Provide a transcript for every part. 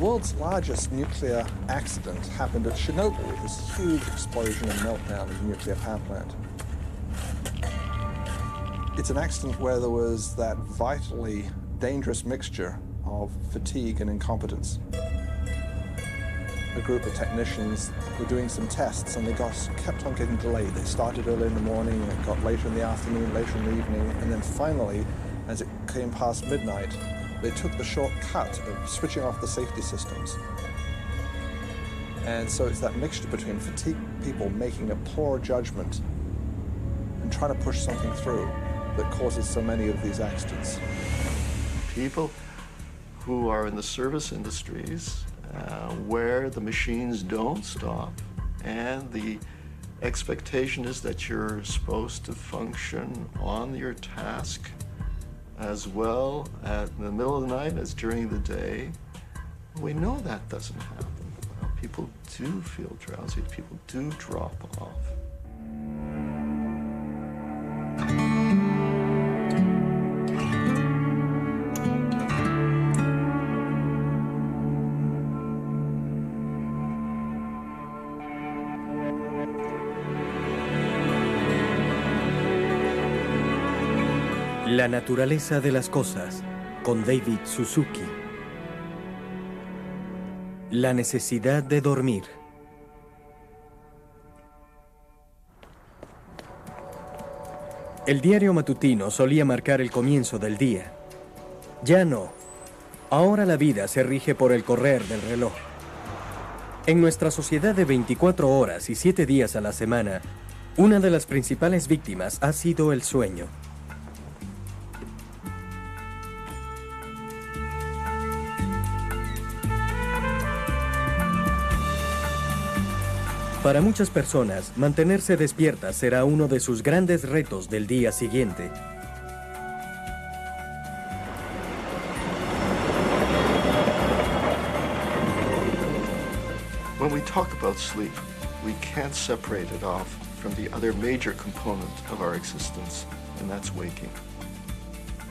world's largest nuclear accident happened at Chernobyl, this huge explosion and meltdown of a nuclear power plant. It's an accident where there was that vitally dangerous mixture of fatigue and incompetence. A group of technicians were doing some tests and they kept on getting delayed. They started early in the morning, and it got later in the afternoon, later in the evening, and then finally, as it came past midnight, they took the shortcut of switching off the safety systems. And so it's that mixture between fatigued people making a poor judgment and trying to push something through that causes so many of these accidents. People who are in the service industries where the machines don't stop and the expectation is that you're supposed to function on your task as well in the middle of the night as during the day. We know that doesn't happen. People do feel drowsy, people do drop off. La naturaleza de las cosas, con David Suzuki. La necesidad de dormir. El diario matutino solía marcar el comienzo del día. Ya no. Ahora la vida se rige por el correr del reloj. En nuestra sociedad de 24 horas y 7 días a la semana, una de las principales víctimas ha sido el sueño. Para muchas personas, mantenerse despiertas será uno de sus grandes retos del día siguiente. When we talk about sleep, we can't separate it off from the other major component of our existence, and that's waking.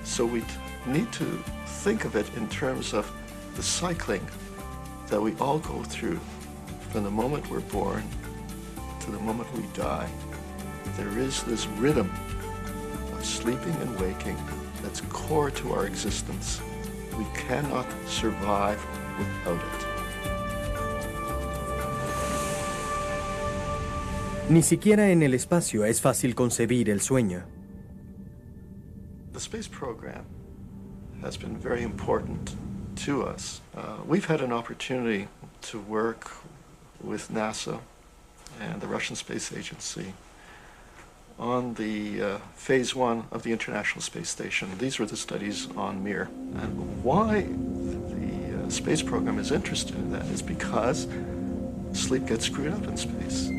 So we need to think of it in terms of the cycling that we all go through from the moment we're born to the moment we die. There is this rhythm of sleeping and waking that's core to our existence. We cannot survive without it. Ni siquiera en el espacio es fácil concebir el sueño. The space program has been very important to us. We've had an opportunity to work with NASA and the Russian Space Agency on the phase 1 of the International Space Station. These were the studies on Mir. And why the space program is interested in that is because sleep gets screwed up in space.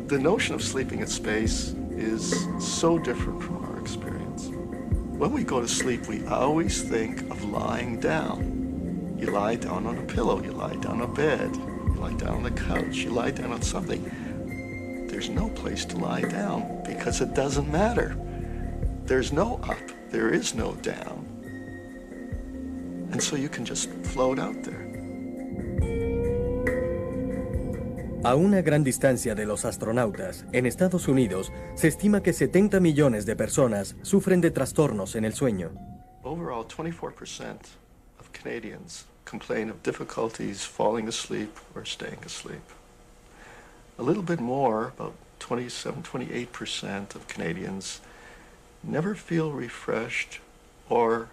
The notion of sleeping in space is so different from our experience. When we go to sleep, we always think of lying down. You lie down on a pillow, you lie down on a bed, you lie down on the couch, you lie down on something. There's no place to lie down because it doesn't matter. There's no up, there is no down. And so you can just float out there. A una gran distancia de los astronautas, en Estados Unidos, se estima que 70 millones de personas sufren de trastornos en el sueño. Overall, 24% of Canadians complain of difficulties falling asleep or staying asleep. A little bit more, about 27-28% of Canadians never feel refreshed or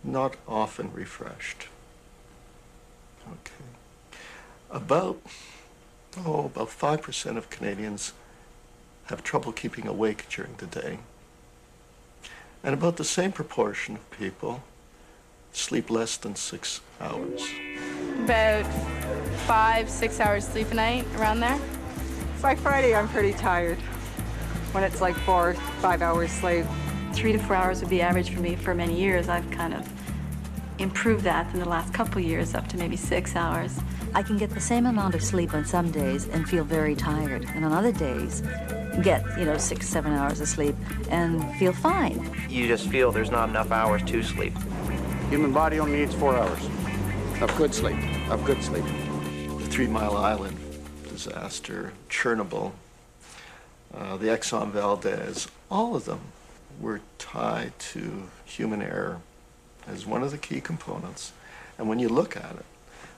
not often refreshed. Okay. About 5% of Canadians have trouble keeping awake during the day. And about the same proportion of people sleep less than 6 hours. About 5-6 hours sleep a night, around there. By Friday, I'm pretty tired. When it's like 4-5 hours sleep. 3 to 4 hours would be average for me for many years. I've kind of improved that in the last couple years up to maybe 6 hours. I can get the same amount of sleep on some days and feel very tired, and on other days get 6-7 hours of sleep and feel fine. You just feel there's not enough hours to sleep. Human body only needs 4 hours of good sleep, of good sleep. The 3 Mile Island disaster, Chernobyl, the Exxon Valdez, all of them were tied to human error as one of the key components. And when you look at it,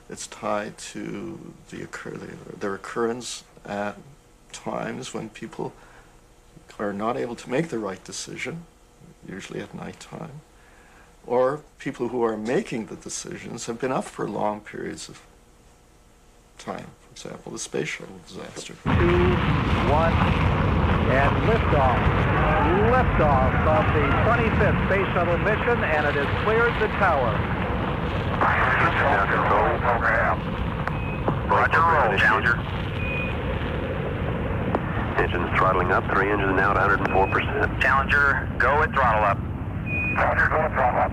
it's tied to the occurrence at times when people are not able to make the right decision, usually at nighttime, or people who are making the decisions have been up for long periods of time. For example, the space shuttle disaster. 2, 1, and liftoff. Liftoff of the 25th Space Shuttle mission, and it has cleared the tower. Roger, roll, Challenger. Engines throttling up, 3 engines now at 104%. Challenger, go at throttle up. Challenger, go at throttle up.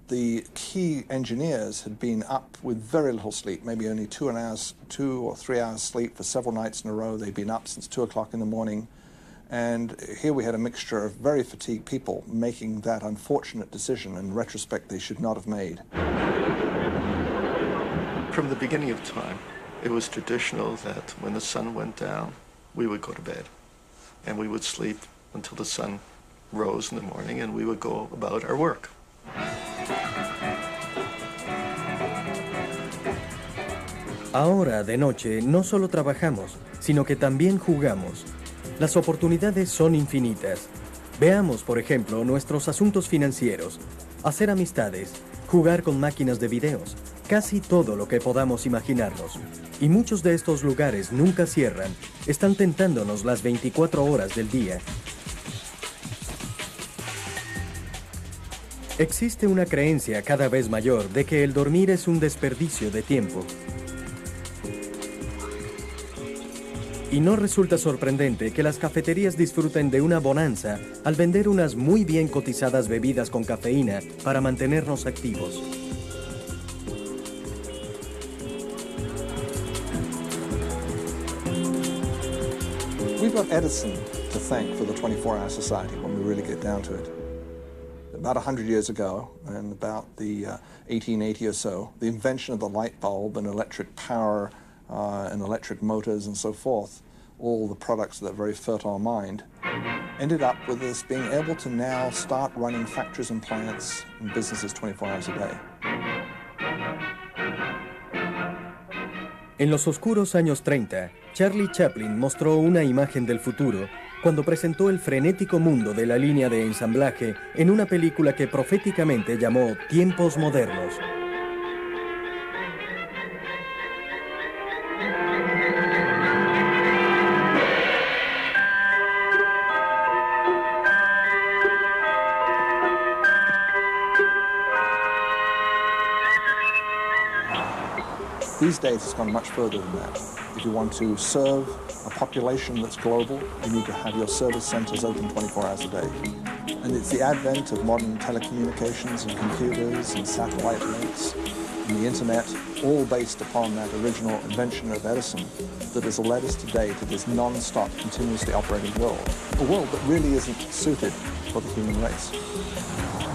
The key engineers had been up with very little sleep, maybe only 2 or 3 hours sleep for several nights in a row. They'd been up since 2 o'clock in the morning. And here we had a mixture of very fatigued people making that unfortunate decision in retrospect they should not have made. From the beginning of time, it was traditional that when the sun went down, we would go to bed. And we would sleep until the sun rose in the morning, and we would go about our work. Ahora, de noche, no solo trabajamos, sino que también jugamos. Las oportunidades son infinitas. Veamos, por ejemplo, nuestros asuntos financieros, hacer amistades, jugar con máquinas de videos, casi todo lo que podamos imaginarnos. Y muchos de estos lugares nunca cierran, están tentándonos las 24 horas del día. Existe una creencia cada vez mayor de que el dormir es un desperdicio de tiempo. Y no resulta sorprendente que las cafeterías disfruten de una bonanza al vender unas muy bien cotizadas bebidas con cafeína para mantenernos activos. We've got Edison to thank for the 24-hour society when we really get down to it. About 100 years ago, in about the 1880 or so, the invention of the light bulb and electric power and electric motors and so forth, all the products of that very fertile mind, ended up with us being able to now start running factories and plants and businesses 24 hours a day. En los oscuros años 30, Charlie Chaplin mostró una imagen del futuro cuando presentó el frenético mundo de la línea de ensamblaje en una película que proféticamente llamó Tiempos Modernos. These days it's gone much further than that. If you want to serve a population that's global, you need to have your service centers open 24 hours a day. And it's the advent of modern telecommunications and computers and satellite links and the internet, all based upon that original invention of Edison, that has led us today to this non-stop, continuously operating world. A world that really isn't suited for the human race.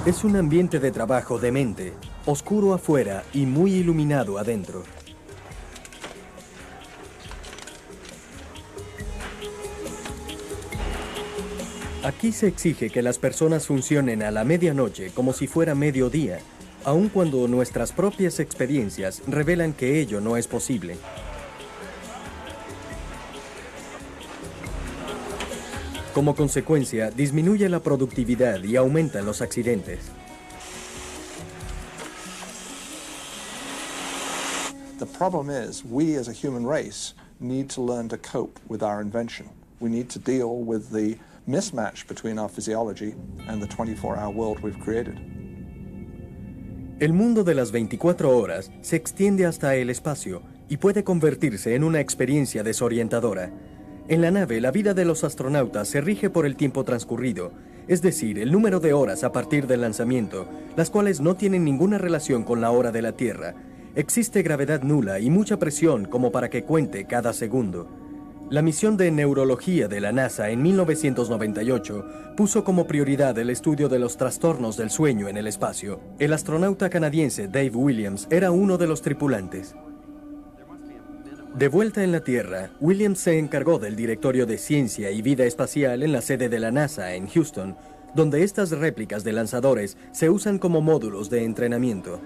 Es un ambiente de trabajo demente, oscuro afuera y muy iluminado adentro. Aquí se exige que las personas funcionen a la medianoche como si fuera mediodía, aun cuando nuestras propias experiencias revelan que ello no es posible. Como consecuencia, disminuye la productividad y aumentan los accidentes. The problem is, we as a human race need to learn to cope with our invention. We need to deal with the mismatch between our physiology and the 24-hour world we've created. El mundo de las 24 horas se extiende hasta el espacio y puede convertirse en una experiencia desorientadora. En la nave, la vida de los astronautas se rige por el tiempo transcurrido, es decir, el número de horas a partir del lanzamiento, las cuales no tienen ninguna relación con la hora de la Tierra. Existe gravedad nula y mucha presión como para que cuente cada segundo. La misión de neurología de la NASA en 1998 puso como prioridad el estudio de los trastornos del sueño en el espacio. El astronauta canadiense Dave Williams era uno de los tripulantes. De vuelta en la Tierra, Williams se encargó del Directorio de Ciencia y Vida Espacial en la sede de la NASA en Houston, donde estas réplicas de lanzadores se usan como módulos de entrenamiento.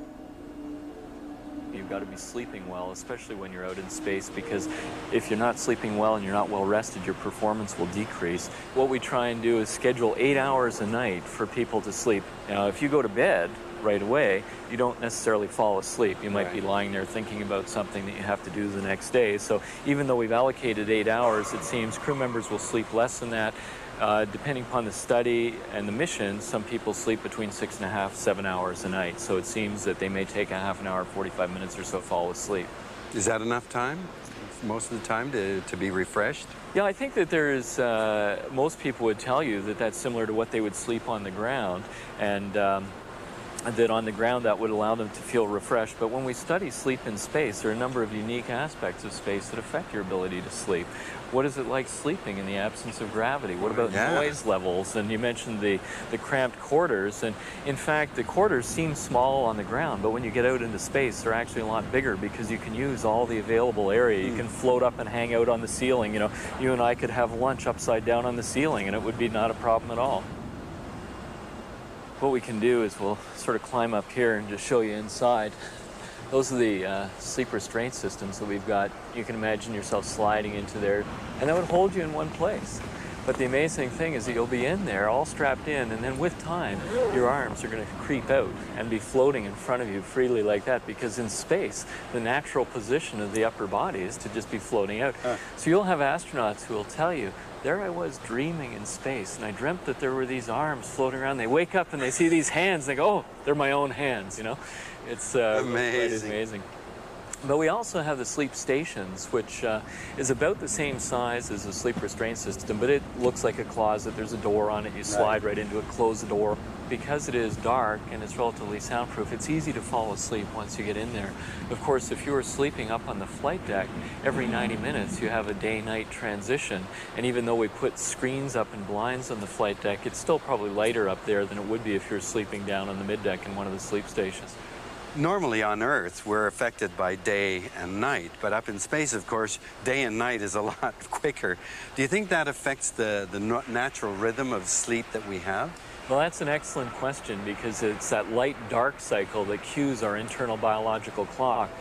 You've got to be sleeping well, especially when you're out in space, because if you're not sleeping well and you're not well rested, your performance will decrease. What we try and do is schedule 8 hours a night for people to sleep. Now, if you go to bed right away, you don't necessarily fall asleep. You might be lying there thinking about something that you have to do the next day. So even though we've allocated 8 hours, it seems crew members will sleep less than that. Depending upon the study and the mission, some people sleep between 6.5, 7 hours a night. So it seems that they may take a half an hour, 45 minutes or so fall asleep. Is that enough time, most of the time, to be refreshed? Yeah, I think that there's, most people would tell you that that's similar to what they would sleep on the ground. And that on the ground that would allow them to feel refreshed. But when we study sleep in space, there are a number of unique aspects of space that affect your ability to sleep. What is it like sleeping in the absence of gravity? What about noise levels? And you mentioned the cramped quarters. And in fact, the quarters seem small on the ground, but when you get out into space, they're actually a lot bigger because you can use all the available area. You can float up and hang out on the ceiling. You know, you and I could have lunch upside down on the ceiling and it would be not a problem at all. What we can do is we'll sort of climb up here and just show you inside. Those are the sleep restraint systems that we've got. You can imagine yourself sliding into there, and that would hold you in one place. But the amazing thing is that you'll be in there all strapped in, and then with time, your arms are going to creep out and be floating in front of you freely like that, because in space, the natural position of the upper body is to just be floating out. So you'll have astronauts who will tell you, there I was dreaming in space, and I dreamt that there were these arms floating around. They wake up and they see these hands, and they go, oh, they're my own hands, you know? It's amazing. But we also have the sleep stations, which is about the same size as a sleep restraint system, but it looks like a closet. There's a door on it. You slide right into it, close the door. Because it is dark and it's relatively soundproof, it's easy to fall asleep once you get in there. Of course, if you were sleeping up on the flight deck, every 90 minutes you have a day-night transition. And even though we put screens up and blinds on the flight deck, it's still probably lighter up there than it would be if you're sleeping down on the middeck in one of the sleep stations. Normally on Earth, we're affected by day and night, but up in space, of course, day and night is a lot quicker. Do you think that affects the natural rhythm of sleep that we have? Well, that's an excellent question, because it's that light-dark cycle that cues our internal biological clock.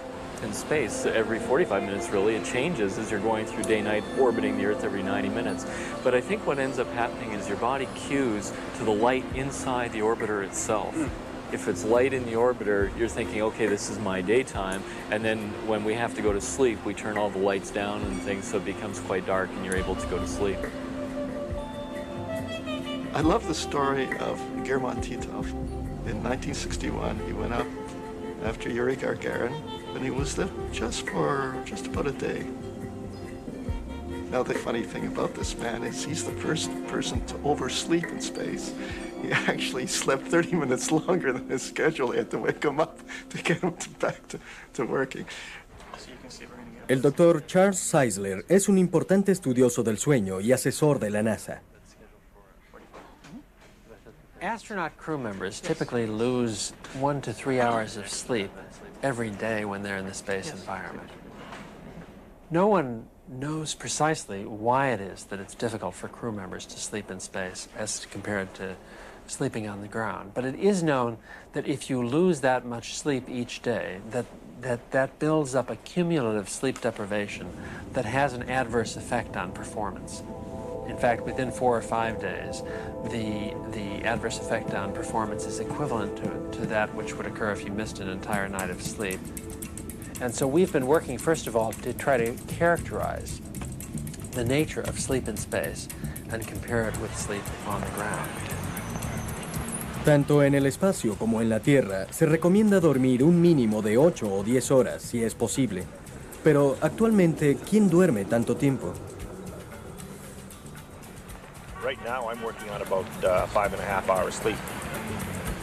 In space, every 45 minutes, really, it changes as you're going through day-night, orbiting the Earth every 90 minutes. But I think what ends up happening is your body cues to the light inside the orbiter itself. If it's light in the orbiter, you're thinking, okay, this is my daytime, and then when we have to go to sleep, we turn all the lights down and things, so it becomes quite dark and you're able to go to sleep. I love the story of Gherman Titov. In 1961, he went up after Yuri Gagarin, and he was there just about a day. Now, the funny thing about this man is he's the first person to oversleep in space. He actually slept 30 minutes longer than his schedule. He had to wake him up to get him back to working. El Dr. Charles Czeisler es un importante estudioso del sueño y asesor de la NASA. Astronaut crew members typically lose 1 to 3 hours of sleep every day when they're in the space environment. No one knows precisely why it is that it's difficult for crew members to sleep in space as compared to sleeping on the ground. But it is known that if you lose that much sleep each day, that builds up a cumulative sleep deprivation that has an adverse effect on performance. In fact, within 4 or 5 days, the adverse effect on performance is equivalent to that which would occur if you missed an entire night of sleep. And so we've been working, first of all, to try to characterize the nature of sleep in space and compare it with sleep on the ground. Tanto en el espacio como en la Tierra, se recomienda dormir un mínimo de 8 o 10 horas, si es posible. Pero actualmente, ¿quién duerme tanto tiempo? Right now I'm working on about 5.5 hours sleep.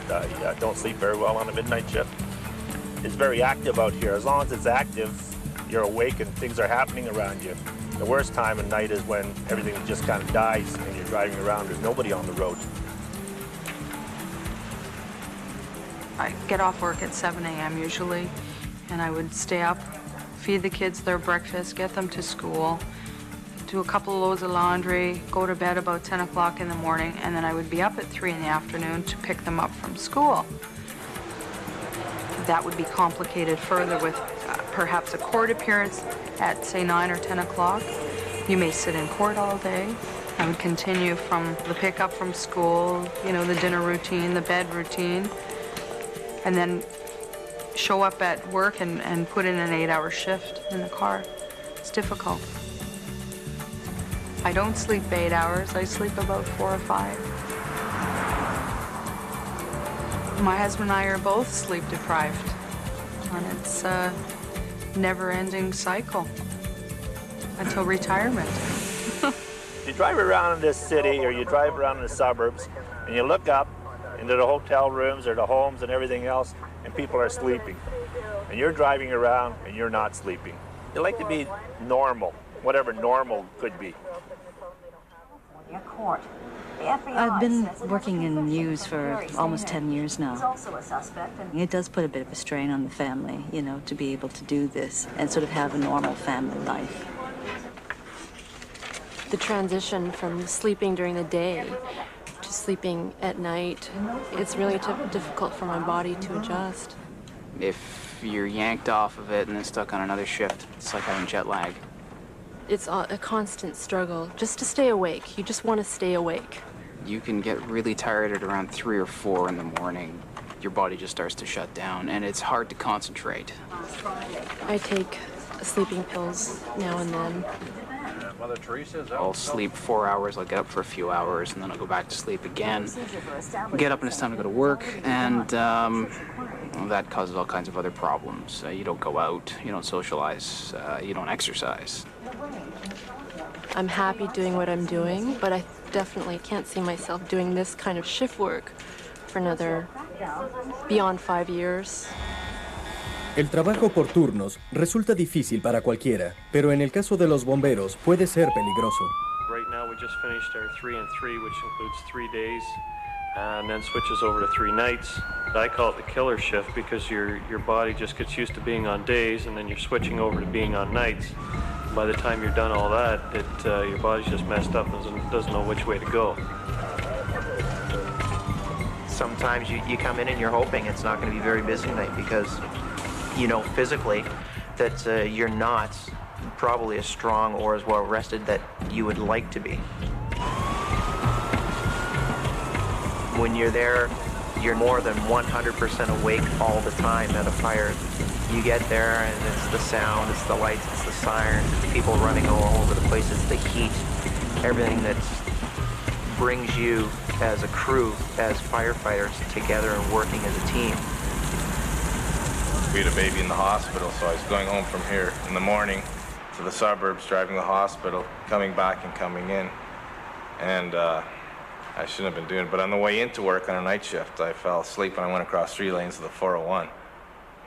I don't sleep very well on a midnight shift. It's very active out here. As long as it's active, you're awake and things are happening around you. The worst time of night is when everything just kind of dies and you're driving around. There's nobody on the road. I get off work at 7 a.m. usually, and I would stay up, feed the kids their breakfast, get them to school, do a couple of loads of laundry, go to bed about 10 o'clock in the morning, and then I would be up at 3 in the afternoon to pick them up from school. That would be complicated further with perhaps a court appearance at, say, 9 or 10 o'clock. You may sit in court all day. I would continue from the pickup from school, you know, the dinner routine, the bed routine, and then show up at work and put in an 8-hour shift in the car. It's difficult. I don't sleep 8 hours. I sleep about 4 or 5. My husband and I are both sleep deprived, and it's a never-ending cycle until retirement. You drive around in this city or you drive around in the suburbs and you look up into the hotel rooms or the homes and everything else, and people are sleeping. And you're driving around and you're not sleeping. You like to be normal, whatever normal could be. I've been working in news for almost 10 years now. It does put a bit of a strain on the family, you know, to be able to do this and sort of have a normal family life. The transition from sleeping during the day to sleeping at night, it's really difficult for my body to adjust. If you're yanked off of it and then stuck on another shift, it's like having jet lag. It's a constant struggle just to stay awake. You just want to stay awake. You can get really tired at around 3 or 4 in the morning. Your body just starts to shut down, and it's hard to concentrate. I take sleeping pills now and then. Mother Teresa's out. I'll sleep 4 hours, I'll get up for a few hours, and then I'll go back to sleep again. Get up and it's time to go to work, and well, that causes all kinds of other problems. You don't go out, you don't socialize, you don't exercise. I'm happy doing what I'm doing, but I definitely can't see myself doing this kind of shift work for another beyond 5 years. El trabajo por turnos resulta difícil para cualquiera, pero en el caso de los bomberos puede ser peligroso. Right now we just finished our 3 and 3, which includes 3 days and then switches over to 3 nights. I call it the killer shift because your body just gets used to being on days and then you're switching over to being on nights. By the time you're done all that, your body's just messed up and doesn't know which way to go. Sometimes you come in and you're hoping it's not going to be very busy tonight because you know physically that you're not probably as strong or as well rested that you would like to be. When you're there, you're more than 100% awake all the time at a fire. You get there and it's the sound, it's the lights, it's the sirens, it's people running all over the place, it's the heat, everything that brings you as a crew, as firefighters, together and working as a team. We had a baby in the hospital, so I was going home from here in the morning to the suburbs, driving to the hospital, coming back and coming in. And I shouldn't have been doing it, but on the way into work on a night shift, I fell asleep and I went across 3 lanes of the 401,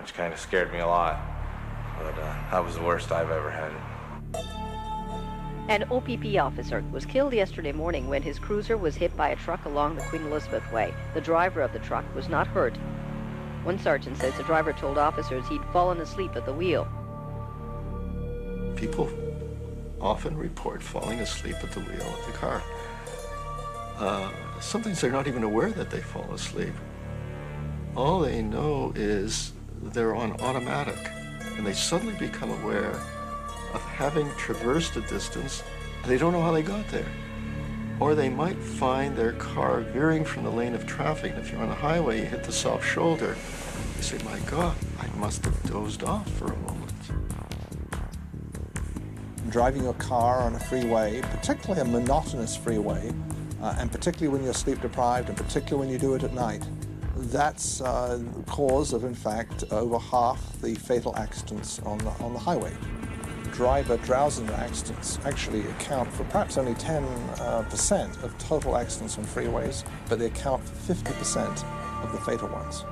which kind of scared me a lot. But that was the worst I've ever had. An OPP officer was killed yesterday morning when his cruiser was hit by a truck along the Queen Elizabeth Way. The driver of the truck was not hurt. One sergeant says the driver told officers he'd fallen asleep at the wheel. People often report falling asleep at the wheel of the car. Sometimes they're not even aware that they fall asleep. All they know is they're on automatic, and they suddenly become aware of having traversed a distance, and they don't know how they got there. Or they might find their car veering from the lane of traffic. And if you're on the highway, you hit the soft shoulder. You say, my God, I must have dozed off for a moment. Driving your car on a freeway, particularly a monotonous freeway, and particularly when you're sleep deprived, and particularly when you do it at night, that's the cause of, in fact, over half the fatal accidents on the highway. driver drowsiness accidents actually account for perhaps only 10% of total accidents on freeways, but they account for 50% of the fatal ones.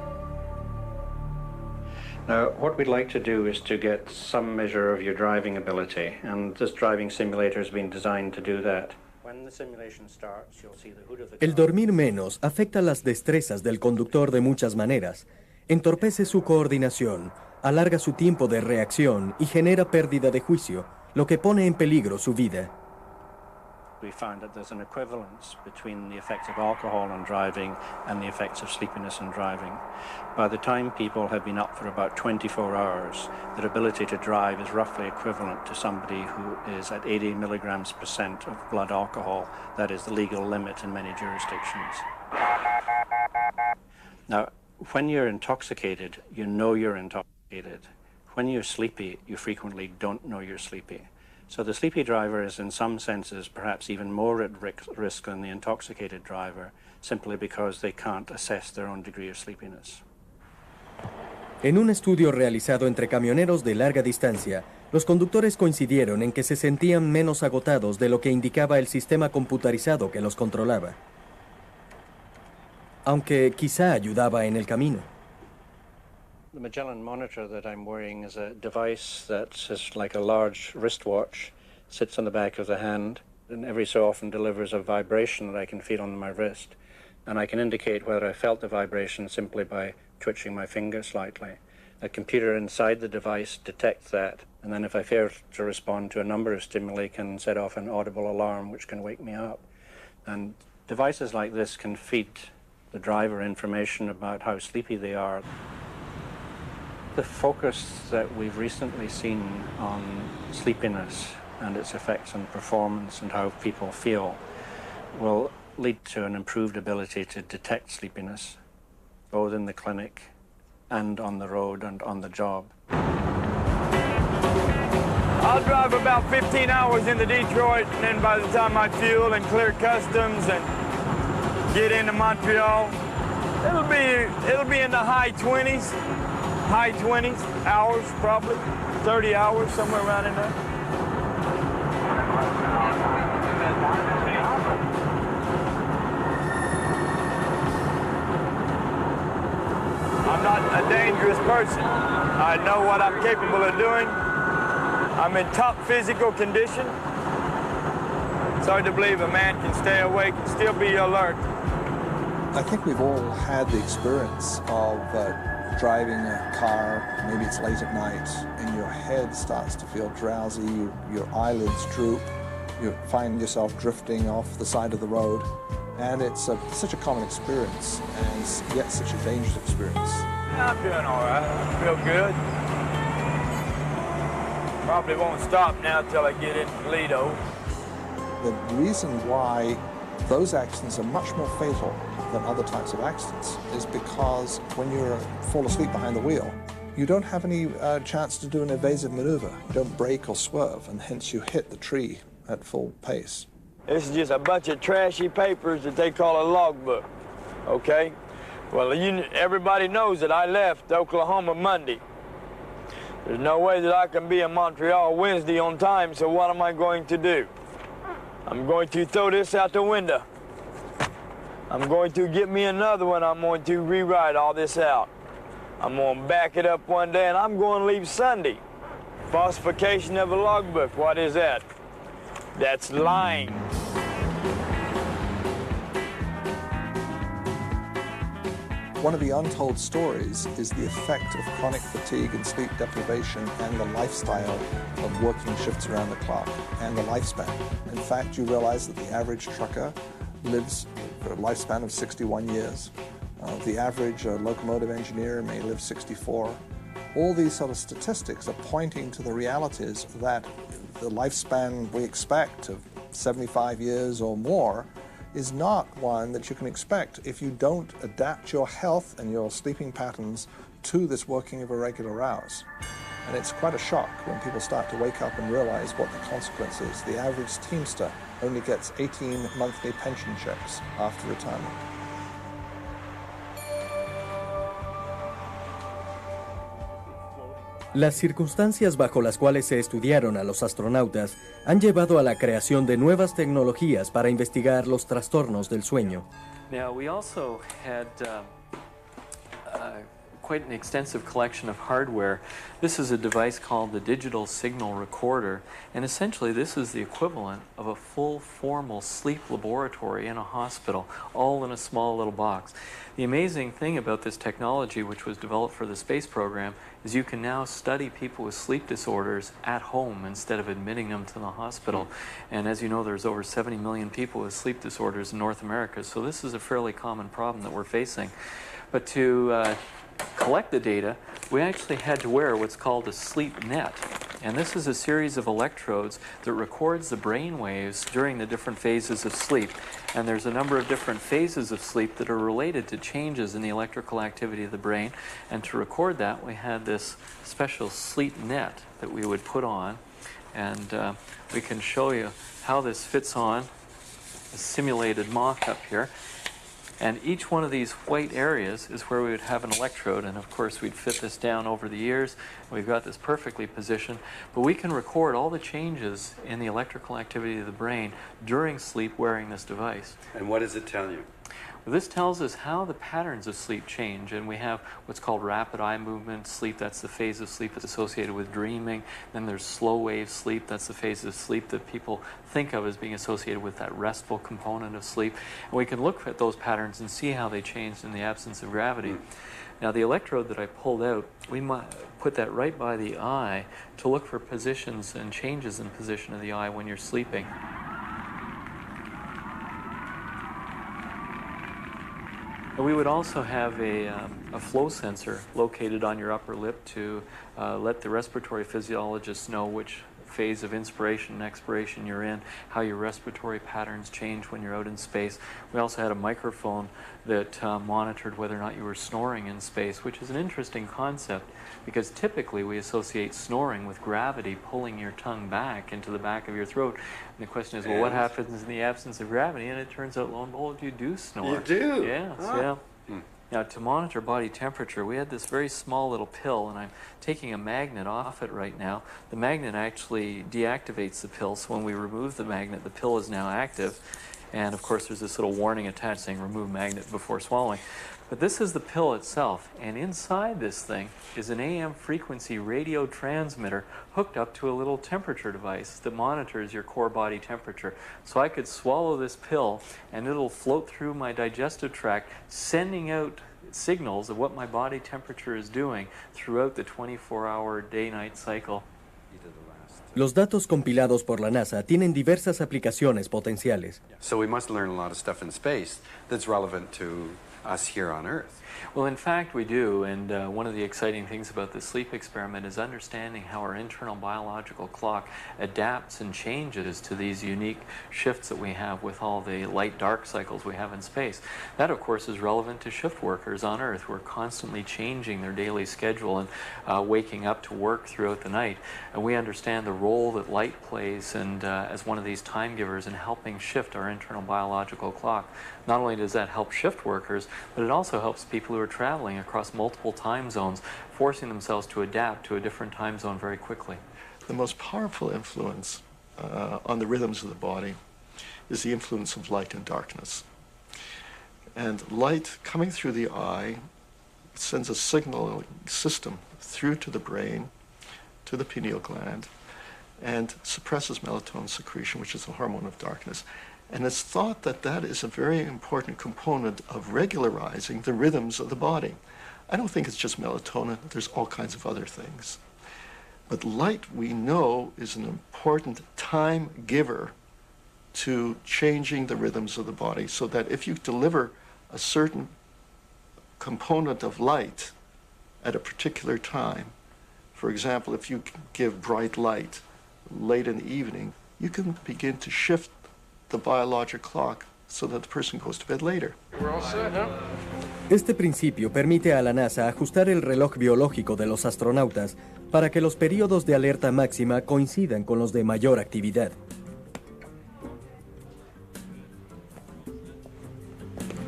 Now, what we'd like to do is to get some measure of your driving ability, and this driving simulator has been designed to do that. When the simulation starts, you'll see the hood of the car. El dormir menos afecta las destrezas del conductor de muchas maneras. Entorpece su coordinación, alarga su tiempo de reacción y genera pérdida de juicio, lo que pone en peligro su vida. We found that there's an equivalence between the effects of alcohol on driving and the effects of sleepiness on driving. By the time people have been up for about 24 hours, their ability to drive is roughly equivalent to somebody who is at 80 milligrams percent of blood alcohol. That is the legal limit in many jurisdictions. Now, when you're intoxicated, you know you're intoxicated. When you're sleepy, you frequently don't know you're sleepy. So the sleepy driver is in some senses perhaps even more at risk than the intoxicated driver, simply because they can't assess their own degree of sleepiness. En un estudio realizado entre camioneros de larga distancia, los conductores coincidieron en que se sentían menos agotados de lo que indicaba el sistema computarizado que los controlaba, aunque quizá ayudaba en el camino. The Magellan monitor that I'm wearing is a device that's like a large wristwatch, sits on the back of the hand, and every so often delivers a vibration that I can feel on my wrist. And I can indicate whether I felt the vibration simply by twitching my finger slightly. A computer inside the device detects that, and then if I fail to respond to a number of stimuli, can set off an audible alarm which can wake me up. And devices like this can feed the driver information about how sleepy they are. The focus that we've recently seen on sleepiness and its effects on performance and how people feel will lead to an improved ability to detect sleepiness, both in the clinic and on the road and on the job. I'll drive about 15 hours into Detroit, and then by the time I fuel and clear customs and get into Montreal, it'll be in the high 20s hours, probably 30 hours, somewhere around in there. I'm not a dangerous person. I know what I'm capable of doing. I'm in top physical condition. It's hard to believe a man can stay awake and still be alert. I think we've all had the experience of driving a car, maybe it's late at night, and your head starts to feel drowsy, your eyelids droop, you find yourself drifting off the side of the road, and it's such a common experience, and yet such a dangerous experience. I'm doing all right. I feel good. Probably won't stop now until I get into Toledo. The reason why those accidents are much more fatal than other types of accidents is because when you fall asleep behind the wheel, you don't have any chance to do an evasive maneuver. You don't brake or swerve, and hence you hit the tree at full pace. This is just a bunch of trashy papers that they call a logbook, okay? Well, everybody knows that I left Oklahoma Monday. There's no way that I can be in Montreal Wednesday on time, so what am I going to do? I'm going to throw this out the window. I'm going to get me another one. I'm going to rewrite all this out. I'm going to back it up one day, and I'm going to leave Sunday. Falsification of a logbook, what is that? That's lying. One of the untold stories is the effect of chronic fatigue and sleep deprivation and the lifestyle of working shifts around the clock and the lifespan. In fact, you realize that the average trucker lives for a lifespan of 61 years. The average locomotive engineer may live 64. All these sort of statistics are pointing to the realities that the lifespan we expect of 75 years or more is not one that you can expect if you don't adapt your health and your sleeping patterns to this working of irregular hours. And it's quite a shock when people start to wake up and realize what the consequence is. The average Teamster only gets 18 monthly pension checks after retirement. Las circunstancias bajo las cuales se estudiaron a los astronautas han llevado a la creación de nuevas tecnologías para investigar los trastornos del sueño. Now, we also had quite an extensive collection of hardware. This is a device called the digital signal recorder, and essentially this is the equivalent of a full formal sleep laboratory in a hospital, all in a small little box. The amazing thing about this technology, which was developed for the space program, is you can now study people with sleep disorders at home instead of admitting them to the hospital. And as you know, there's over 70 million people with sleep disorders in North America, so this is a fairly common problem that we're facing. But to collect the data, we actually had to wear what's called a sleep net. And this is a series of electrodes that records the brain waves during the different phases of sleep. And there's a number of different phases of sleep that are related to changes in the electrical activity of the brain. And to record that, we had this special sleep net that we would put on. And we can show you how this fits on a simulated mock-up here. And each one of these white areas is where we would have an electrode, and of course we'd fit this down over the ears. We've got this perfectly positioned, but we can record all the changes in the electrical activity of the brain during sleep wearing this device. And what does it tell you? Well, this tells us how the patterns of sleep change, and we have what's called rapid eye movement sleep. That's the phase of sleep that's associated with dreaming. Then there's slow wave sleep. That's the phase of sleep that people think of as being associated with that restful component of sleep. And we can look at those patterns and see how they changed in the absence of gravity. Now, the electrode that I pulled out, we might put that right by the eye to look for positions and changes in position of the eye when you're sleeping. We would also have a flow sensor located on your upper lip to let the respiratory physiologist know which phase of inspiration and expiration you're in, how your respiratory patterns change when you're out in space. We also had a microphone that monitored whether or not you were snoring in space, which is an interesting concept because typically we associate snoring with gravity pulling your tongue back into the back of your throat. And the question is, well, what happens in the absence of gravity? And it turns out, lo and behold, you do snore. You do? Yes, yeah. Now, to monitor body temperature, we had this very small little pill, and I'm taking a magnet off it right now. The magnet actually deactivates the pill, so when we remove the magnet, the pill is now active. And of course, there's this little warning attached saying remove magnet before swallowing. But this is the pill itself, and inside this thing is an AM frequency radio transmitter hooked up to a little temperature device that monitors your core body temperature. So I could swallow this pill, and it'll float through my digestive tract, sending out signals of what my body temperature is doing throughout the 24-hour day-night cycle. Los datos compilados por la NASA tienen diversas aplicaciones potenciales. So we must learn a lot of stuff in space that's relevant to us here on Earth. Well, in fact, we do, and one of the exciting things about the sleep experiment is understanding how our internal biological clock adapts and changes to these unique shifts that we have with all the light-dark cycles we have in space. That, of course, is relevant to shift workers on Earth who are constantly changing their daily schedule and waking up to work throughout the night. And we understand the role that light plays and as one of these time givers in helping shift our internal biological clock. Not only does that help shift workers, but it also helps people who are traveling across multiple time zones, forcing themselves to adapt to a different time zone very quickly. The most powerful influence on the rhythms of the body is the influence of light and darkness. And light coming through the eye sends a signal system through to the brain, to the pineal gland, and suppresses melatonin secretion, which is the hormone of darkness. And it's thought that that is a very important component of regularizing the rhythms of the body. I don't think it's just melatonin. There's all kinds of other things. But light, we know, is an important time giver to changing the rhythms of the body, so that if you deliver a certain component of light at a particular time, for example, if you give bright light late in the evening, you can begin to shift the biological clock so that the person goes to bed later. We're all set, huh? Este principio permite a la NASA ajustar el reloj biológico de los astronautas para que los periodos de alerta máxima coincidan con los de mayor actividad.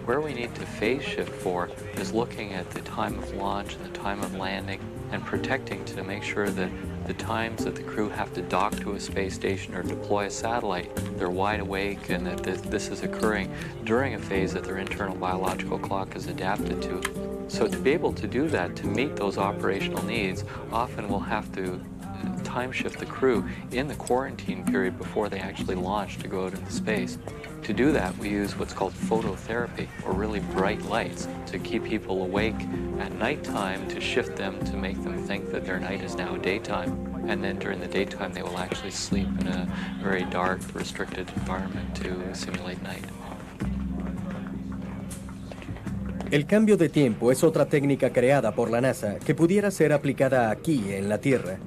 Where we need to phase shift for is looking at the time of launch and the time of landing and protecting to make sure that the times that the crew have to dock to a space station or deploy a satellite, they're wide awake and that this is occurring during a phase that their internal biological clock is adapted to. So to be able to do that, to meet those operational needs, often we'll have to time shift the crew in the quarantine period before they actually launch to go out into space. To do that, we use what's called phototherapy, or really bright lights, to keep people awake at nighttime, to shift them, to make them think that their night is now daytime. And then during the daytime, they will actually sleep in a very dark, restricted environment to simulate night. El cambio de tiempo es otra técnica creada por la NASA que pudiera ser aplicada aquí, en la Tierra.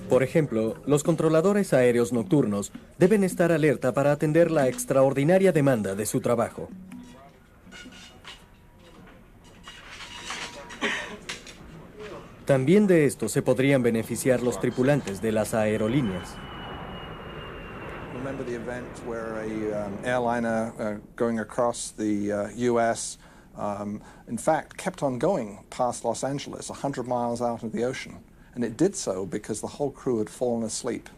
Por ejemplo, los controladores aéreos nocturnos deben estar alerta para atender la extraordinaria demanda de su trabajo. También de esto se podrían beneficiar los tripulantes de las aerolíneas. Remember the event where a airliner going across the U.S. In fact kept on going past Los Angeles, 100 miles out of the ocean. And it did so because the whole crew had fallen asleep.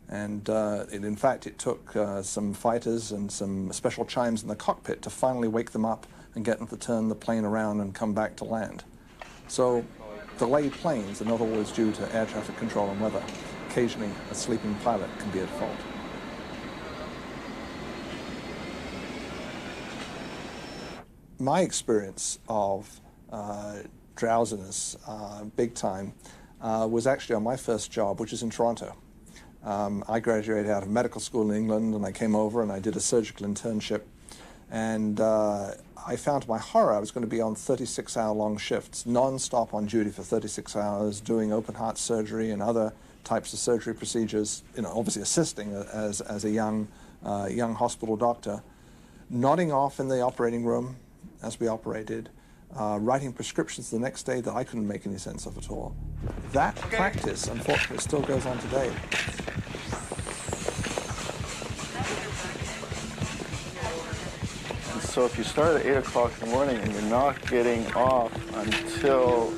And in fact, it took some fighters and some special chimes in the cockpit to finally wake them up and get them to turn the plane around and come back to land. So delayed planes are not always due to air traffic control and weather. Occasionally, a sleeping pilot can be at fault. My experience of drowsiness, big time, was actually on my first job, which is in Toronto. I graduated out of medical school in England, and I came over and I did a surgical internship. And I found to my horror I was going to be on 36-hour-long shifts, non-stop on duty for 36 hours, doing open-heart surgery and other types of surgery procedures, obviously assisting as a young hospital doctor, nodding off in the operating room as we operated, writing prescriptions the next day that I couldn't make any sense of at all. That practice, unfortunately, still goes on today. And so if you start at 8 o'clock in the morning and you're not getting off until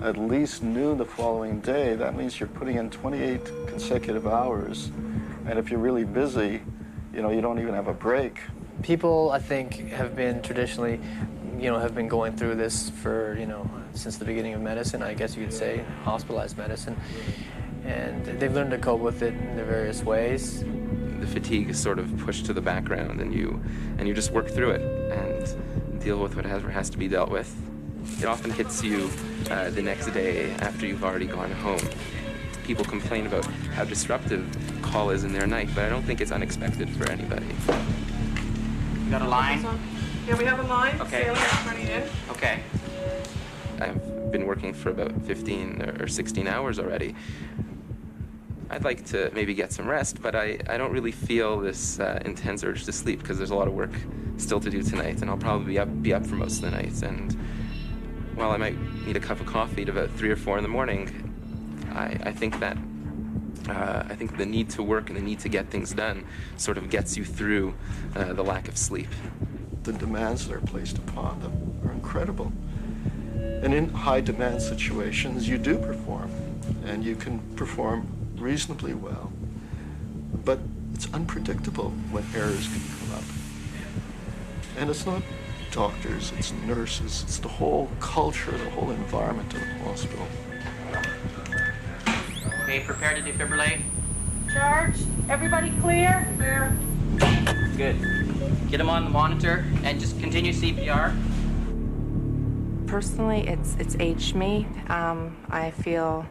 at least noon the following day, that means you're putting in 28 consecutive hours. And if you're really busy, you don't even have a break. People, I think, have been traditionally, have been going through this for, since the beginning of medicine, I guess you could say, hospitalized medicine. And they've learned to cope with it in their various ways. The fatigue is sort of pushed to the background, and you just work through it and deal with whatever has to be dealt with. It often hits you the next day after you've already gone home. People complain about how disruptive call is in their night, but I don't think it's unexpected for anybody. You got a line? Yeah, we have a line. Okay. Sailing is running in. Okay. I've been working for about 15 or 16 hours already. I'd like to maybe get some rest, but I don't really feel this intense urge to sleep because there's a lot of work still to do tonight, and I'll probably be up for most of the night. And while I might need a cup of coffee at about 3 or 4 in the morning, I think that I think the need to work and the need to get things done sort of gets you through the lack of sleep. The demands that are placed upon them are incredible. And in high demand situations, you do perform, and you can perform reasonably well. But it's unpredictable when errors can come up. And it's not doctors, it's nurses, it's the whole culture, the whole environment of the hospital. Okay, prepare to defibrillate. Charge. Everybody clear? Clear. Good. Get him on the monitor and just continue CPR. Personally, it's aged me. I feel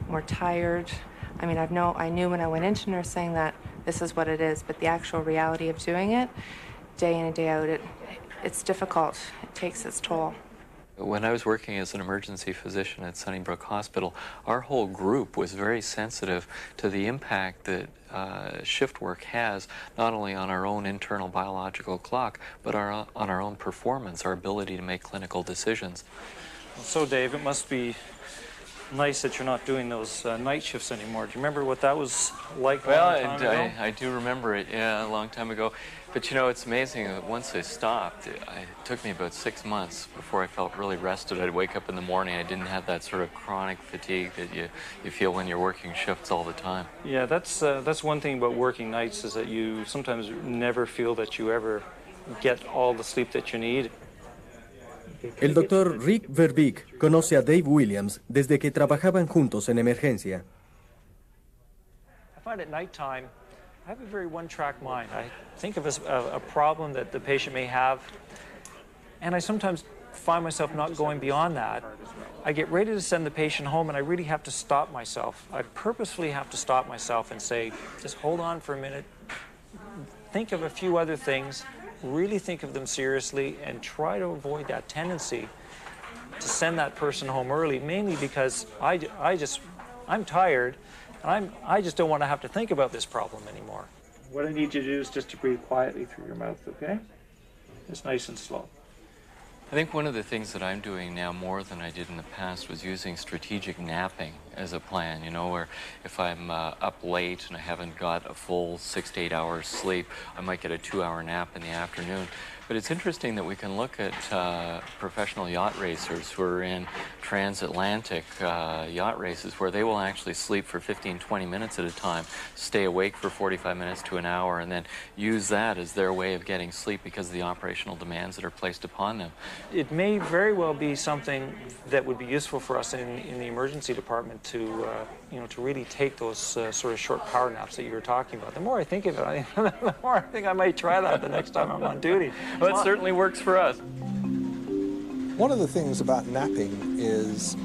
more tired. I mean, I knew when I went into nursing that this is what it is, but the actual reality of doing it, day in and day out, it's difficult. It takes its toll. When I was working as an emergency physician at Sunnybrook Hospital, our whole group was very sensitive to the impact that shift work has not only on our own internal biological clock, but on our own performance, our ability to make clinical decisions. So, Dave, it must be nice that you're not doing those night shifts anymore. Do you remember what that was like? Well, a long time ago? I do remember it, yeah, a long time ago. But you know, it's amazing that once I stopped, it took me about 6 months before I felt really rested. I'd wake up in the morning, I didn't have that sort of chronic fatigue that you feel when you're working shifts all the time. Yeah, that's one thing about working nights, is that you sometimes never feel that you ever get all the sleep that you need. El doctor Rick Verbeek conoce a Dave Williams desde que trabajaban juntos en emergencia. I find at nighttime, I have a very one-track mind. I think of a problem that the patient may have, and I sometimes find myself not going beyond that. I get ready to send the patient home, and I really have to stop myself. I purposefully have to stop myself and say, just hold on for a minute, think of a few other things, really think of them seriously, and try to avoid that tendency to send that person home early, mainly because I'm tired, and I just don't want to have to think about this problem anymore. What I need you to do is just to breathe quietly through your mouth, okay? Just nice and slow. I think one of the things that I'm doing now more than I did in the past was using strategic napping as a plan, you know, where if I'm up late and I haven't got a full 6 to 8 hours sleep, I might get a 2-hour nap in the afternoon. But it's interesting that we can look at professional yacht racers who are in transatlantic yacht races where they will actually sleep for 15, 20 minutes at a time, stay awake for 45 minutes to an hour, and then use that as their way of getting sleep because of the operational demands that are placed upon them. It may very well be something that would be useful for us in the emergency department to, you know, to really take those sort of short power naps that you were talking about. The more I think of it, the more I think I might try that the next time I'm on duty. Well, it certainly works for us. One of the things about napping is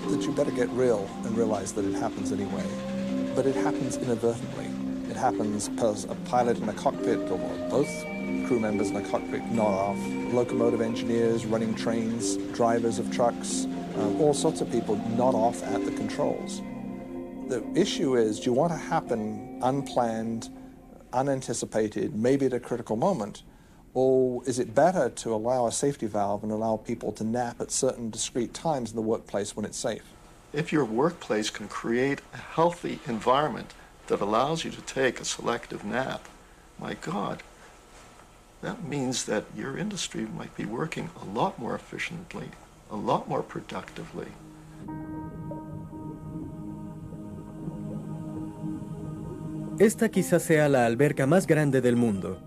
that you better get real and realize that it happens anyway. But it happens inadvertently. It happens because a pilot in a cockpit, or both crew members in a cockpit, nod off. Locomotive engineers running trains, drivers of trucks, all sorts of people nod off at the controls. The issue is, do you want to happen unplanned, unanticipated, maybe at a critical moment? Or is it better to allow a safety valve and allow people to nap at certain discrete times in the workplace when it's safe? If your workplace can create a healthy environment that allows you to take a selective nap, my God, that means that your industry might be working a lot more efficiently, a lot more productively. Esta quizás sea la alberca más grande del mundo.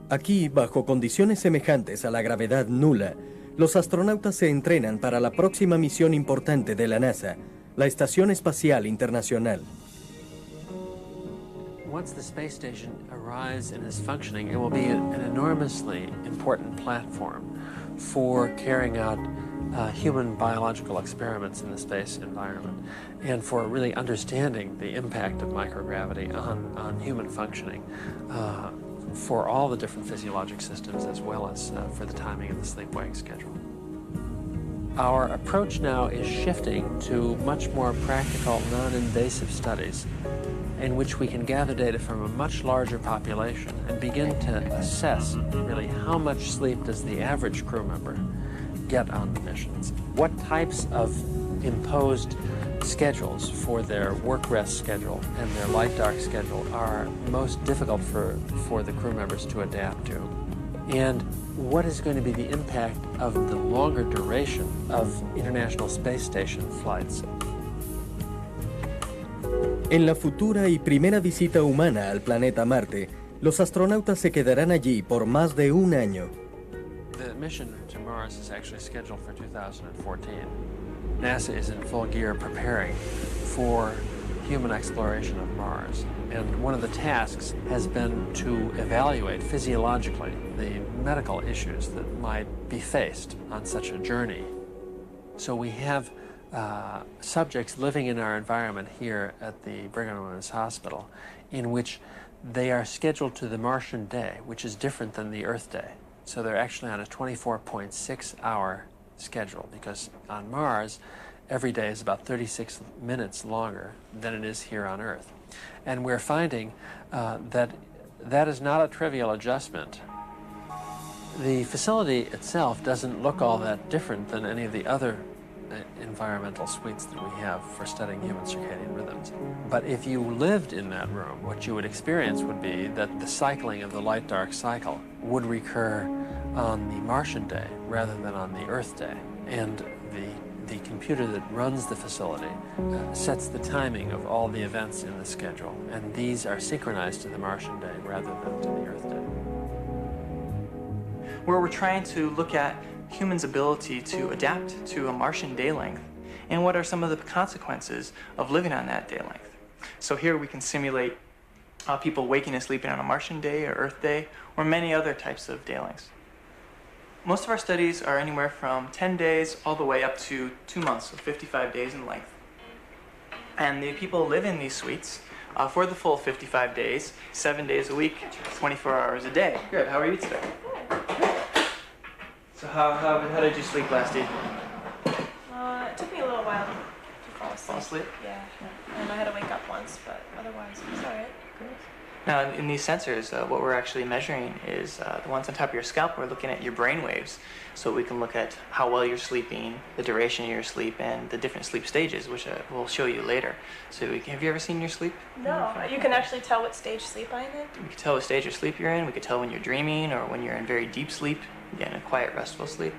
Aquí, bajo condiciones semejantes a la gravedad nula, los astronautas se entrenan para la próxima misión importante de la NASA, la Estación Espacial Internacional. Once the space station arrives and is functioning, it will be an enormously important platform for carrying out human biological experiments in the space environment and for really understanding the impact of microgravity on human functioning for all the different physiologic systems as well as for the timing of the sleep-wake schedule. Our approach now is shifting to much more practical, non-invasive studies in which we can gather data from a much larger population and begin to assess really how much sleep does the average crew member get on the missions. What types of imposed schedules for their work-rest schedule and their light-dark schedule are most difficult for the crew members to adapt to. And what is going to be the impact of the longer duration of International Space Station flights? En la futura y primera visita humana al planeta Marte, los astronautas se quedarán allí por más de un año. The mission to Mars is actually scheduled for 2014. NASA is in full gear preparing for human exploration of Mars. And one of the tasks has been to evaluate physiologically the medical issues that might be faced on such a journey. So we have subjects living in our environment here at the Brigham and Women's Hospital in which they are scheduled to the Martian day, which is different than the Earth day. So they're actually on a 24.6-hour schedule because on Mars, every day is about 36 minutes longer than it is here on Earth. And we're finding that is not a trivial adjustment. The facility itself doesn't look all that different than any of the other environmental suites that we have for studying human circadian rhythms. But if you lived in that room, what you would experience would be that the cycling of the light-dark cycle would recur on the Martian day rather than on the Earth day. And the computer that runs the facility sets the timing of all the events in the schedule, and these are synchronized to the Martian day rather than to the Earth day. Where we're trying to look at humans' ability to adapt to a Martian day length, and what are some of the consequences of living on that day length. So here we can simulate people waking and sleeping on a Martian day or Earth day, or many other types of day lengths. Most of our studies are anywhere from 10 days all the way up to 2 months, so 55 days in length. And the people live in these suites for the full 55 days, 7 days a week, 24 hours a day. Good, how are you today? So how did you sleep last evening? It took me a little while to fall asleep. Fall asleep? Yeah. And I had to wake up once, but otherwise it was all right. Now, in these sensors, what we're actually measuring is the ones on top of your scalp. We're looking at your brain waves, so we can look at how well you're sleeping, the duration of your sleep, and the different sleep stages, which we'll show you later. So have you ever seen your sleep? No. You can actually tell what stage sleep I'm in? We can tell what stage of sleep you're in. We can tell when you're dreaming or when you're in very deep sleep, again, a quiet, restful sleep.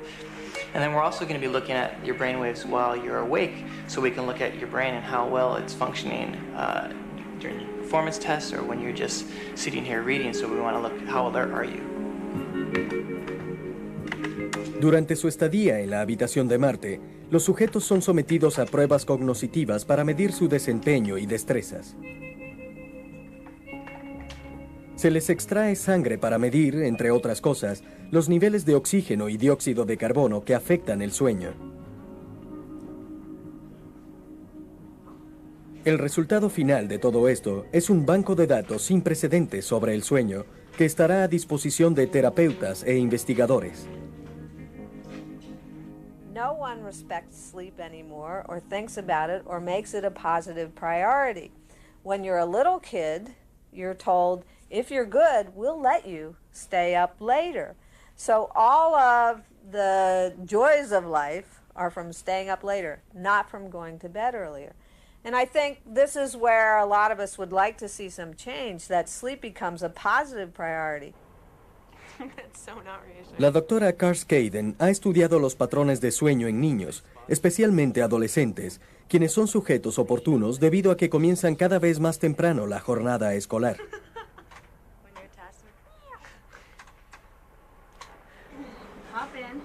And then we're also going to be looking at your brain waves while you're awake, so we can look at your brain and how well it's functioning during performance tests or when you're just sitting here reading, so we want to look how alert are you. Durante su estadía en la habitación de Marte, los sujetos son sometidos a pruebas cognitivas para medir su desempeño y destrezas. Se les extrae sangre para medir, entre otras cosas, los niveles de oxígeno y dióxido de carbono que afectan el sueño. El resultado final de todo esto es un banco de datos sin precedentes sobre el sueño que estará a disposición de terapeutas e investigadores. No one respects sleep anymore or thinks about it or makes it a positive priority. When you're a little kid, you're told, if you're good, we'll let you stay up later. So all of the joys of life are from staying up later, not from going to bed earlier. And I think this is where a lot of us would like to see some change, that sleep becomes a positive priority. That's so not reassuring. La doctora Caden ha estudiado los patrones de sueño en niños, especialmente adolescentes, quienes son sujetos oportunos debido a que comienzan cada vez más temprano la jornada escolar. Hop in.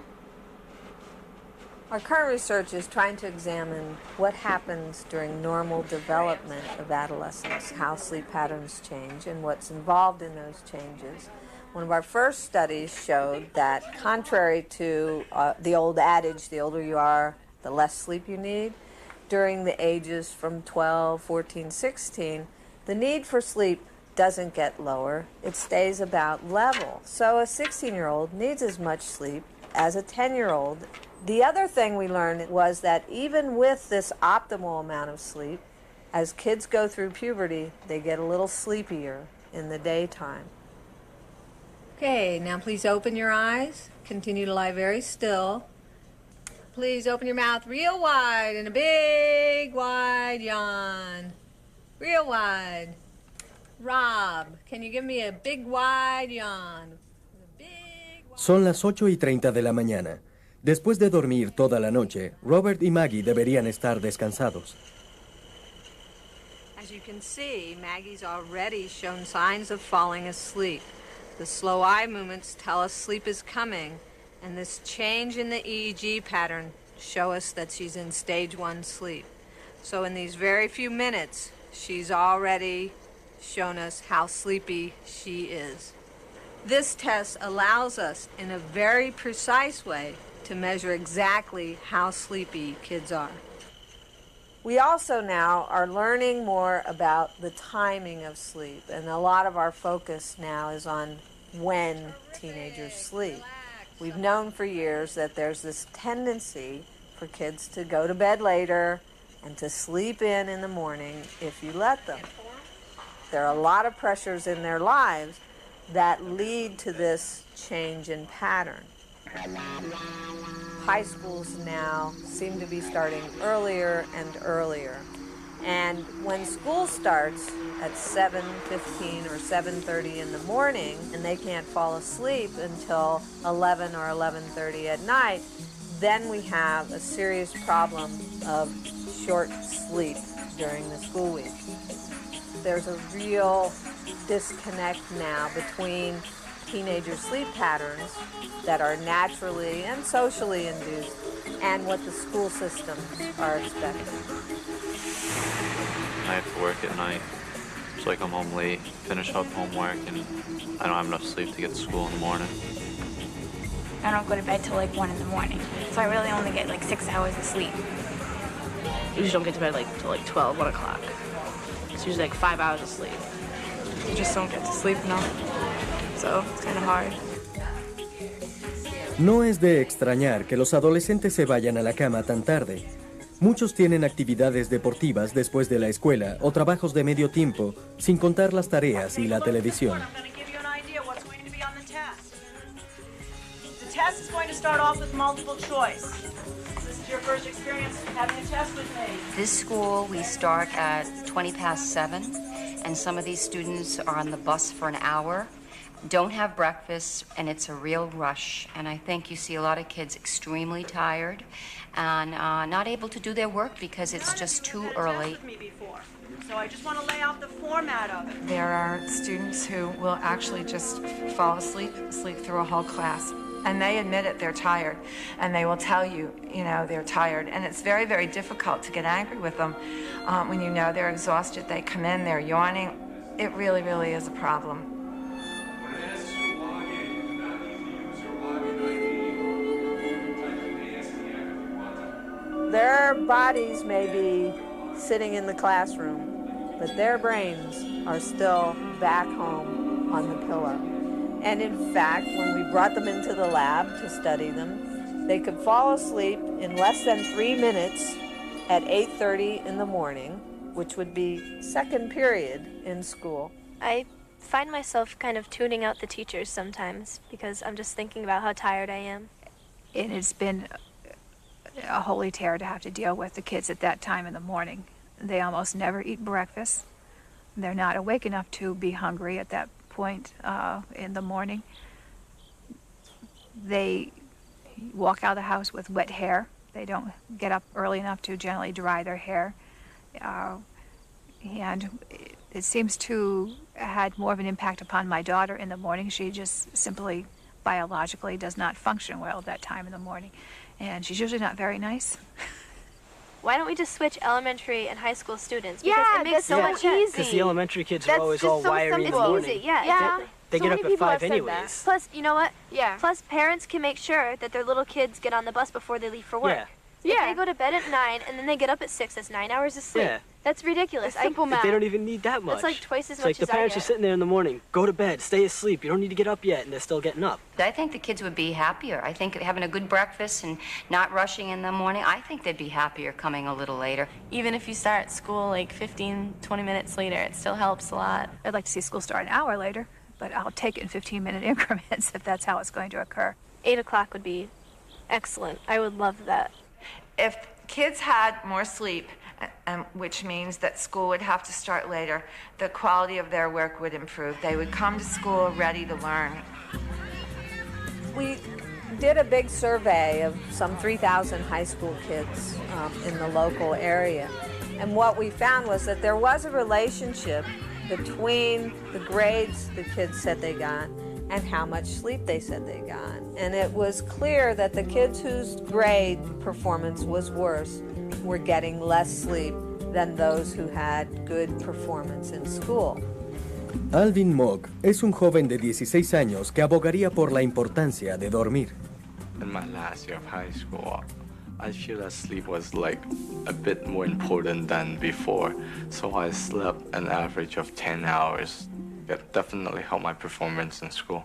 Our current research is trying to examine what happens during normal development of adolescence, how sleep patterns change, and what's involved in those changes. One of our first studies showed that, contrary to the old adage, the older you are, the less sleep you need, during the ages from 12, 14, 16, the need for sleep doesn't get lower. It stays about level. So a 16-year-old needs as much sleep as a 10-year-old. The other thing we learned was that even with this optimal amount of sleep, as kids go through puberty, they get a little sleepier in the daytime. Okay, now please open your eyes. Continue to lie very still. Please open your mouth real wide and a big wide yawn. Real wide. Rob, can you give me a big wide yawn? Son las 8:30 de la mañana. Después de dormir toda la noche, Robert y Maggie deberían estar descansados. As you can see, Maggie's already shown signs of falling asleep. The slow eye movements tell us sleep is coming, and this change in the EEG pattern show us that she's in stage 1 sleep. So in these very few minutes, she's already shown us how sleepy she is. This test allows us, in a very precise way, to measure exactly how sleepy kids are. We also now are learning more about the timing of sleep, and a lot of our focus now is on when teenagers sleep. We've known for years that there's this tendency for kids to go to bed later and to sleep in the morning if you let them. There are a lot of pressures in their lives that lead to this change in pattern. high schools now seem to be starting earlier and earlier. And when school starts at 7:15 or 7:30 in the morning and they can't fall asleep until 11 or 11:30 at night, then we have a serious problem of short sleep during the school week. There's a real disconnect now between teenager sleep patterns that are naturally and socially induced and what the school systems are expecting. I have to work at night, so I come home late, finish up homework, and I don't have enough sleep to get to school in the morning. I don't go to bed till like 1 in the morning, so I really only get like 6 hours of sleep. Usually don't get to bed till like 12, 1 o'clock. It's usually like 5 hours of sleep. You just don't get to sleep enough, so it's kind of hard. No es de extrañar que los adolescentes se vayan a la cama tan tarde. Muchos tienen actividades deportivas después de la escuela o trabajos de medio tiempo, sin contar las tareas y la televisión. The test is going to start off with multiple choice. This is your first experience having a test with me. This school, we start at 20 past 7, and some of these students are on the bus for an hour, don't have breakfast, and it's a real rush. And I think you see a lot of kids extremely tired and not able to do their work because it's just too early. So I just want to lay out the format of it. There are students who will actually just fall asleep, sleep through a whole class. And they admit it, they're tired. And they will tell you, they're tired. And it's very, very difficult to get angry with them when you know they're exhausted. They come in, they're yawning. It really, really is a problem. Their bodies may be sitting in the classroom, but their brains are still back home on the pillow. And in fact, when we brought them into the lab to study them, they could fall asleep in less than 3 minutes at 8:30 in the morning, which would be second period in school. I find myself kind of tuning out the teachers sometimes because I'm just thinking about how tired I am. It has been a holy terror to have to deal with the kids at that time in the morning. They almost never eat breakfast. They're not awake enough to be hungry at that point in the morning. They walk out of the house with wet hair. They don't get up early enough to generally dry their hair. And it seems to have had more of an impact upon my daughter in the morning. She just simply biologically does not function well at that time in the morning. And she's usually not very nice. Why don't we just switch elementary and high school students? Yeah, because it makes so much easy. Because the elementary kids are always all wiry in the morning. It's easy, exactly. They get up at 5 anyways. Plus, you know what? Yeah. Plus, parents can make sure that their little kids get on the bus before they leave for work. Yeah. If they go to bed at 9 and then they get up at 6, that's 9 hours of sleep. Yeah. That's ridiculous. Simple math. They don't even need that much. That's like twice as it's much like the as I parents get. are sitting there in the morning, go to bed, stay asleep, you don't need to get up yet, and they're still getting up. I think the kids would be happier. I think having a good breakfast and not rushing in the morning, I think they'd be happier coming a little later. Even if you start school like 15, 20 minutes later, it still helps a lot. I'd like to see school start an hour later, but I'll take it in 15-minute increments if that's how it's going to occur. 8 o'clock would be excellent. I would love that. If kids had more sleep, which means that school would have to start later, the quality of their work would improve. They would come to school ready to learn. We did a big survey of some 3,000 high school kids in the local area. And what we found was that there was a relationship between the grades the kids said they got and how much sleep they said they got. And it was clear that the kids whose grade performance was worse were getting less sleep than those who had good performance in school. Alvin Mock es un joven de 16 años que abogaría por la importancia de dormir. In my last year of high school, I feel that sleep was like a bit more important than before. So I slept an average of 10 hours. It definitely helped my performance in school.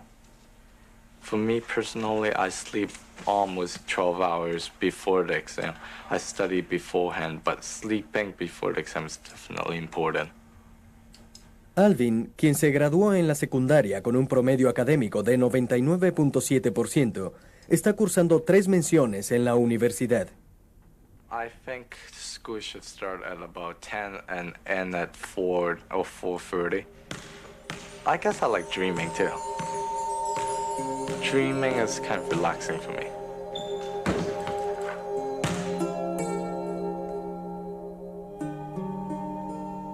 For me personally, I sleep almost 12 hours before the exam. I study beforehand, but sleeping before the exam is definitely important. Alvin, quien se graduó en la secundaria con un promedio académico de 99.7%, está cursando 3 menciones en la universidad. I think school should start at about 10 and end at 4 or 4:30. I guess I like dreaming too. Dreaming is kind of relaxing for me.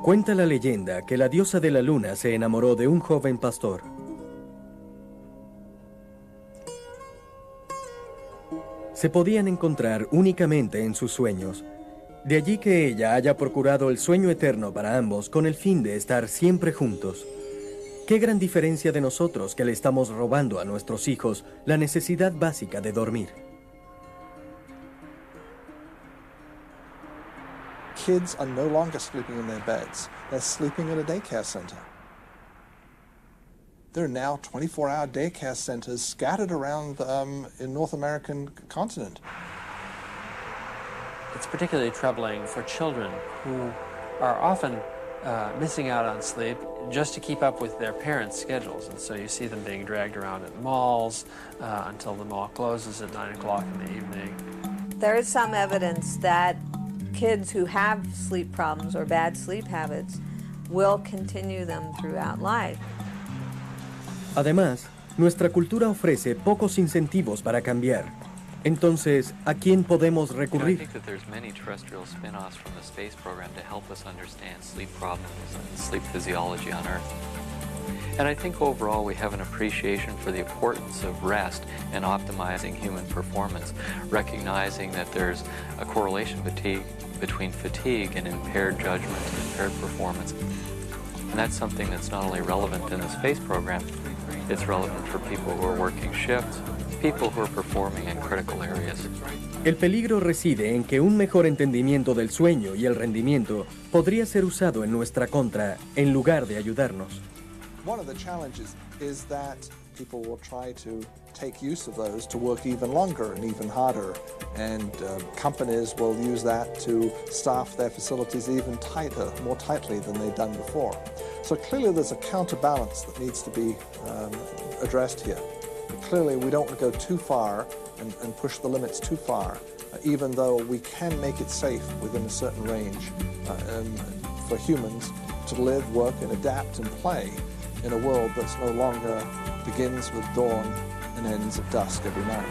Cuenta la leyenda que la diosa de la luna se enamoró de un joven pastor. Se podían encontrar únicamente en sus sueños. De allí que ella haya procurado el sueño eterno para ambos con el fin de estar siempre juntos. Qué gran diferencia de nosotros que le estamos robando a nuestros hijos la necesidad básica de dormir. Kids are no longer sleeping in their beds. They're sleeping at a daycare center. There are now 24-hour daycare centers scattered around in North American continent. It's particularly troubling for children who are often missing out on sleep just to keep up with their parents' schedules. And so you see them being dragged around at malls until the mall closes at 9 o'clock in the evening. There is some evidence that kids who have sleep problems or bad sleep habits will continue them throughout life. Además, nuestra cultura ofrece pocos incentivos para cambiar. Entonces, ¿a quién podemos I recurrir? think that there's many terrestrial spin-offs from the space program to help us understand sleep problems and sleep physiology on Earth. And I think overall we have an appreciation for the importance of rest and optimizing human performance, recognizing that there's a correlation between fatigue and impaired judgment and impaired performance. And that's something that's not only relevant in the space program, it's relevant for people who are working shifts, people who are performing in critical areas. El peligro reside en que un mejor entendimiento del sueño y el rendimiento podría ser usado en nuestra contra en lugar de ayudarnos. One of the challenges is that people will try to take use of those to work even longer and even harder, and companies will use that to staff their facilities even tighter, more tightly than they've done before. So clearly there's a counterbalance that needs to be addressed here. Clearly we don't want to go too far and push the limits too far, even though we can make it safe within a certain range for humans to live, work, and adapt and play in a world that's no longer begins with dawn and ends at dusk every night.